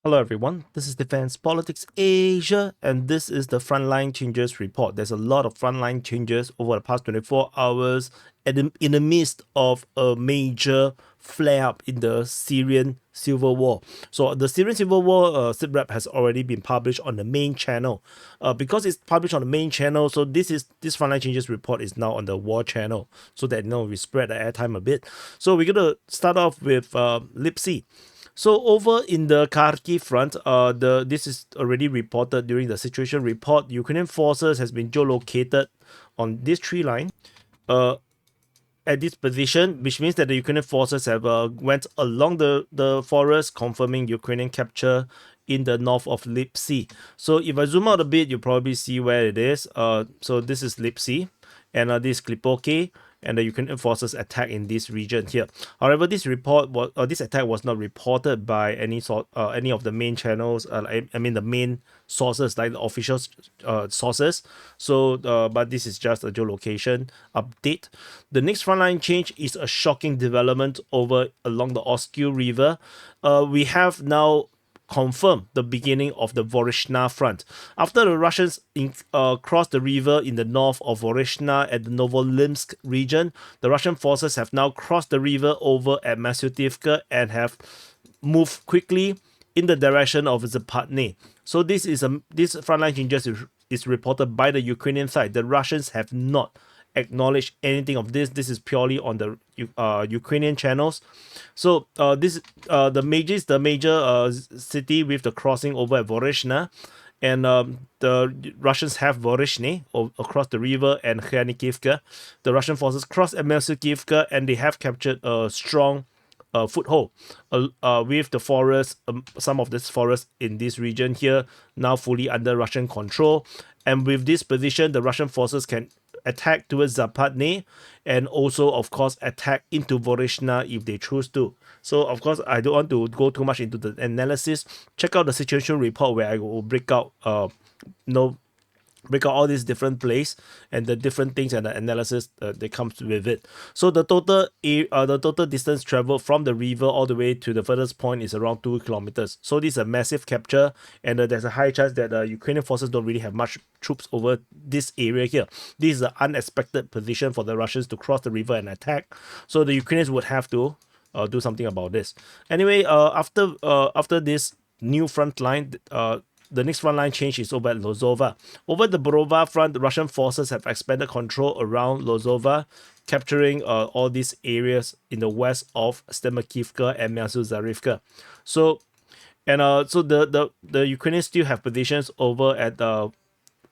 Hello everyone, this is Defense Politics Asia and this is the Frontline Changes Report. There's a lot of frontline changes over the past 24 hours in the midst of a major flare-up in the Syrian civil war. So the Syrian civil war SITREP has already been published on the main channel. Because it's published on the main channel, so this Frontline Changes Report is now on the war channel, so that we spread the airtime a bit. So we're going to start off with LIPC. So over in the Kharkiv front, this is already reported during the situation report. Ukrainian forces has been geolocated on this tree line, at this position, which means that the Ukrainian forces have went along the forest, confirming Ukrainian capture in the north of Lipsy. So if I zoom out a bit, you probably see where it is. So this is Lipsy, and this is Klipoke, and the Ukrainian forces attack in this region here. However, this attack was not reported by any of the main channels. I mean the main sources, like the official sources. So, but this is just a geolocation update. The next frontline change is a shocking development over along the Oskil River. We have now confirmed the beginning of the Vorishna front. After the Russians crossed the river in the north of Vorishna at the Novolimsk region, the Russian forces have now crossed the river over at Masyutivka and have moved quickly in the direction of Zapatne. So this frontline changes is reported by the Ukrainian side. The Russians have not acknowledge anything of this. This is purely on the Ukrainian channels. So the major city with the crossing over at Vorishna, and the Russians have Vorishny across the river and Khyanikivka. The Russian forces cross at Melsikivka and they have captured a strong foothold with the forest, some of this forest in this region here now fully under Russian control. And with this position, the Russian forces can attack towards Zapatne and also, of course, attack into Vorishna if they choose to. So, of course, I don't want to go too much into the analysis. Check out the situation report where I will break out all these different plays and the different things and the analysis that comes with it. So the total distance traveled from the river all the way to the furthest point is around 2 kilometers. So this is a massive capture, and there's a high chance that Ukrainian forces don't really have much troops over this area here. This is an unexpected position for the Russians to cross the river and attack. So the Ukrainians would have to do something about this. Anyway, after this new front line, the next front line change is over at Lozova. Over the Borova front, the Russian forces have expanded control around Lozova, capturing all these areas in the west of Stemakivka and Myasuzarivka. So the Ukrainians still have positions over at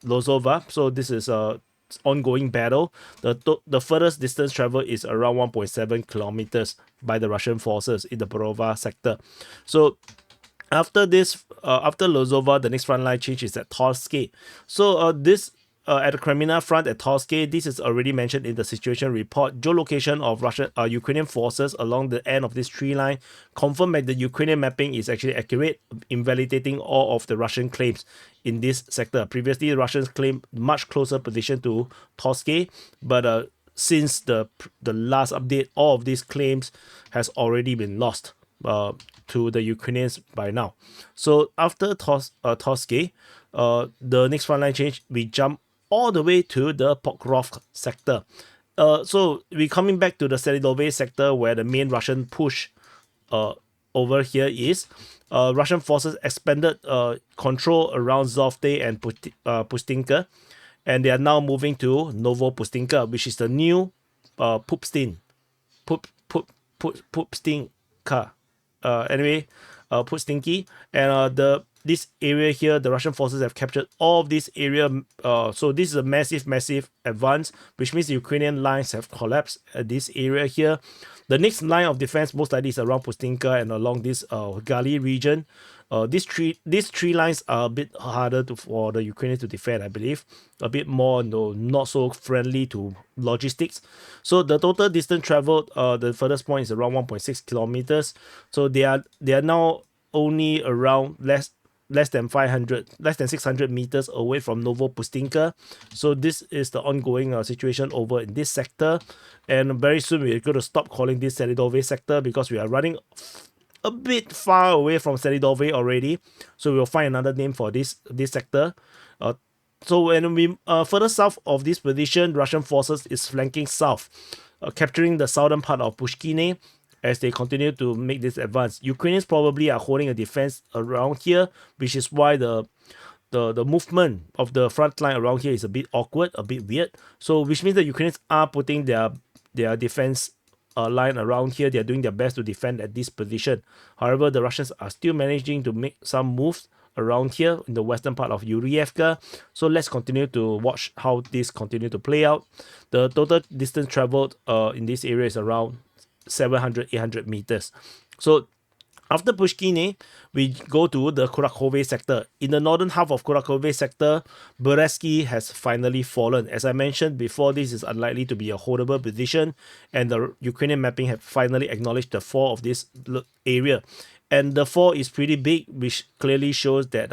Lozova. So this is a ongoing battle. The furthest distance travel is around 1.7 kilometers by the Russian forces in the Borova sector. So after Lozova, the next frontline change is at Torske. So at the Kremina front at Torske, this is already mentioned in the situation report. Geolocation of Ukrainian forces along the end of this tree line confirm that the Ukrainian mapping is actually accurate, invalidating all of the Russian claims in this sector. Previously, the Russians claimed much closer position to Torske, but since the last update, all of these claims has already been lost to the Ukrainians by now. So after Torske, the next frontline change, we jump all the way to the Pokrovsk sector. So we're coming back to the Selidove sector where the main Russian push over here is. Russian forces expanded control around Zovte and Pustinka, and they are now moving to Novopustinka, which is the new Pupstinka. Pustinki, and this area here, the Russian forces have captured all of this area. So this is a massive advance, which means the Ukrainian lines have collapsed at this area here. The next line of defense most likely is around Pustinka and along this Gali region. These three lines are a bit harder for the Ukrainians to defend, I believe. A bit more not so friendly to logistics. So the total distance traveled, the furthest point is around 1.6 kilometers. So they are now only around less than 600 meters away from Novopustinka. So this is the ongoing situation over in this sector, and very soon we're going to stop calling this Selidove sector because we are running a bit far away from Selidove already, so we'll find another name for this sector. So when we further south of this position, Russian forces is flanking south, capturing the southern part of Pushkine as they continue to make this advance. Ukrainians probably are holding a defense around here, which is why the movement of the front line around here is a bit awkward, a bit weird. So which means the Ukrainians are putting their defense line around here. They are doing their best to defend at this position. However, the Russians are still managing to make some moves around here in the western part of Yurievka. So let's continue to watch how this continue to play out. The total distance traveled in this area is around 700-800 meters. So after Pushkine, we go to the Kurakove sector. In the northern half of Kurakove sector, Berezki has finally fallen. As I mentioned before, this is unlikely to be a holdable position, and the Ukrainian mapping have finally acknowledged the fall of this area. And the fall is pretty big, which clearly shows that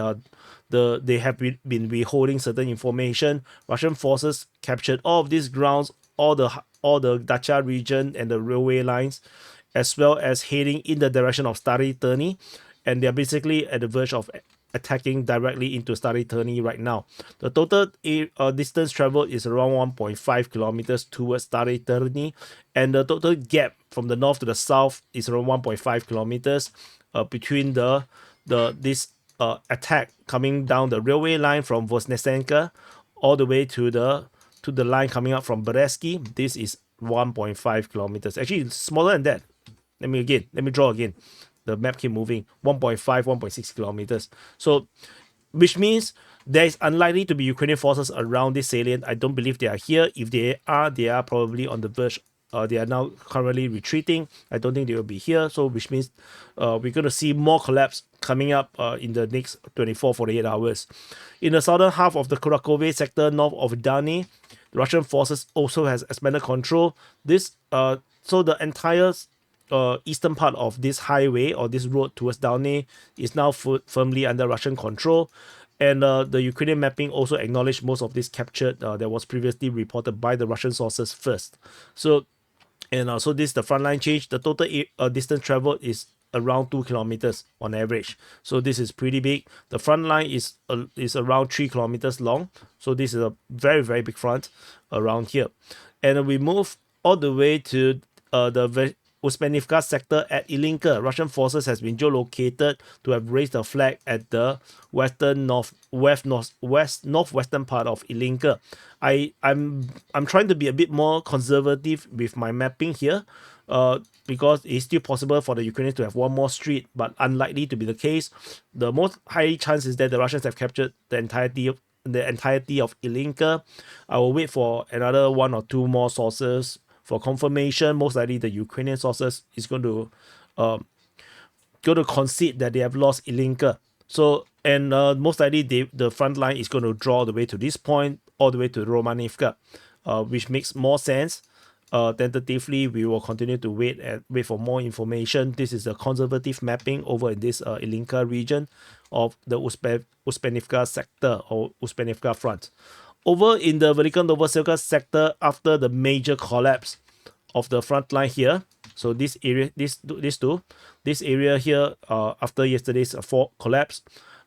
they have been withholding certain information. Russian forces captured all of these grounds, all the Dacha region and the railway lines, as well as heading in the direction of Stary Terny, and they're basically at the verge of attacking directly into Stary Terny right now. The total distance traveled is around 1.5 kilometers towards Stary Terny, and the total gap from the north to the south is around 1.5 kilometers between this attack coming down the railway line from Voznesenka all the way to the line coming up from Berezki. This is 1.5 kilometers. Actually, it's smaller than that. Let me draw again. The map keep moving. 1.5, 1.6 kilometers. So, which means there is unlikely to be Ukrainian forces around this salient. I don't believe they are here. If they are probably on the verge. They are now currently retreating. I don't think they will be here. So, which means we're going to see more collapse coming up in the next 24-48 hours. In the southern half of the Kurakove sector, north of Dani, the Russian forces also has expanded control. So the entire eastern part of this highway or this road towards Dani is now firmly under Russian control. And the Ukrainian mapping also acknowledged most of this captured that was previously reported by the Russian sources first. So this is the frontline change. The total distance traveled is around 2 kilometers on average. So this is pretty big. The front line is around 3 kilometers long. So this is a very, very big front around here. And we move all the way to the Uspenivka sector at Ilinka. Russian forces has been geolocated to have raised a flag at the northwestern part of Ilinka. I'm trying to be a bit more conservative with my mapping here, because it's still possible for the Ukrainians to have one more street, but unlikely to be the case. The most high chance is that the Russians have captured the entirety of Ilinka. I will wait for another one or two more sources for confirmation. Most likely the Ukrainian sources is going to concede that they have lost Ilinka. So, and most likely the front line is going to draw all the way to this point, all the way to Romanivka, which makes more sense. Tentatively, we will continue to wait for more information. This is a conservative mapping over in this Ilinka region of the Uspenivka sector or Uspenivka front. Over in the Velika Novoselka sector, after the major collapse of the front line here, so this area, this area here, after yesterday's collapse,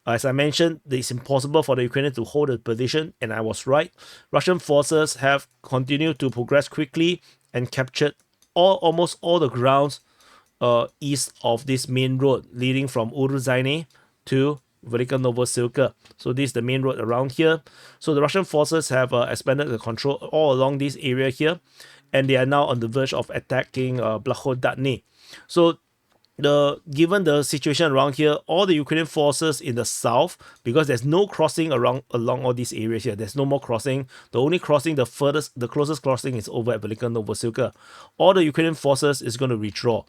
as I mentioned, it's impossible for the Ukrainians to hold a position, and I was right. Russian forces have continued to progress quickly and captured almost all the grounds east of this main road leading from Uruzhaine to Velika Novoselka. So this is the main road around here. So the Russian forces have expanded the control all along this area here, and they are now on the verge of attacking Blahodatne. So given the situation around here, all the Ukrainian forces in the south, because there's no crossing along all these areas here, there's no more crossing. The only crossing, the closest crossing is over at Velika Novoselka. All the Ukrainian forces is going to withdraw,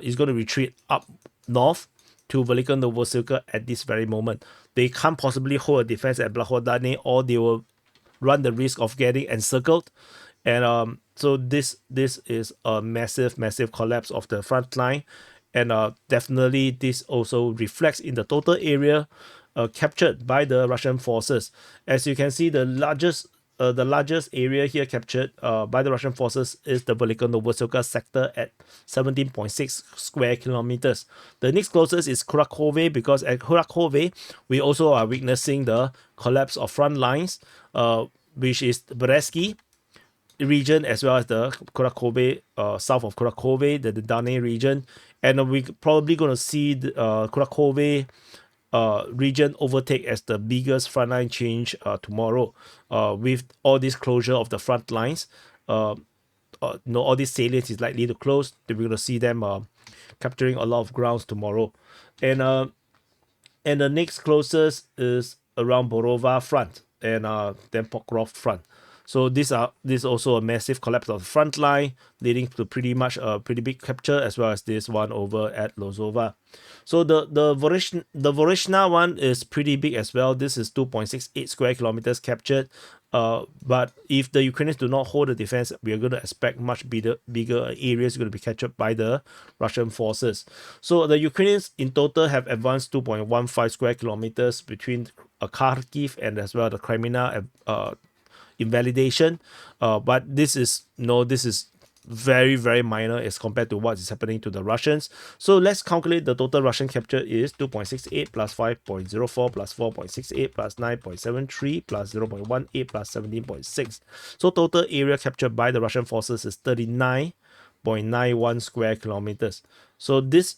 is going to retreat up north to Velika Novoselka at this very moment. They can't possibly hold a defense at Blahodatne, or they will run the risk of getting encircled. And so this is a massive collapse of the front line. And definitely this also reflects in the total area captured by the Russian forces. As you can see, the largest the largest area here captured by the Russian forces is the Veliko Novoselka sector at 17.6 square kilometers. The next closest is Kurakhove, because at Kurakhove we also are witnessing the collapse of front lines, which is Bereski region, as well as the Kurakhove, south of Kurakhove, the Dane region, and we probably going to see the Kurakhove region overtake as the biggest frontline change tomorrow, with all this closure of the front lines. All these salients is likely to close. We're going to see them capturing a lot of grounds tomorrow, and the next closest is around Borova front, and then Pokrov front. So this is also a massive collapse of the front line, leading to pretty much a pretty big capture, as well as this one over at Lozova. So the Vorishna one is pretty big as well. This is 2.68 square kilometers captured. But if the Ukrainians do not hold the defense, we are going to expect much bigger areas going to be captured by the Russian forces. So the Ukrainians in total have advanced 2.15 square kilometers between Kharkiv and as well the Crimea invalidation, but this is very, very minor as compared to what is happening to the Russians. So let's calculate the total Russian capture is 2.68 plus 5.04 plus 4.68 plus 9.73 plus 0.18 plus 17.6. So total area captured by the Russian forces is 39.91 square kilometers. So this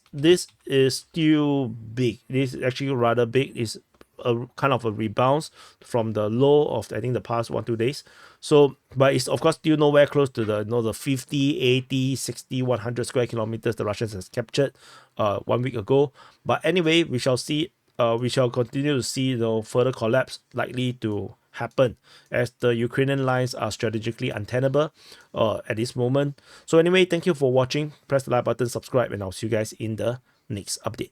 is still big. This is actually rather big. It's a kind of a rebound from the low of, I think, the past 1-2 days. So, but it's of course still nowhere close to the 50, 80, 60, 100 square kilometers the Russians has captured 1 week ago. But anyway, we shall see. We shall continue to see further collapse likely to happen as the Ukrainian lines are strategically untenable at this moment. So anyway, thank you for watching. Press the like button, subscribe, and I'll see you guys in the next update.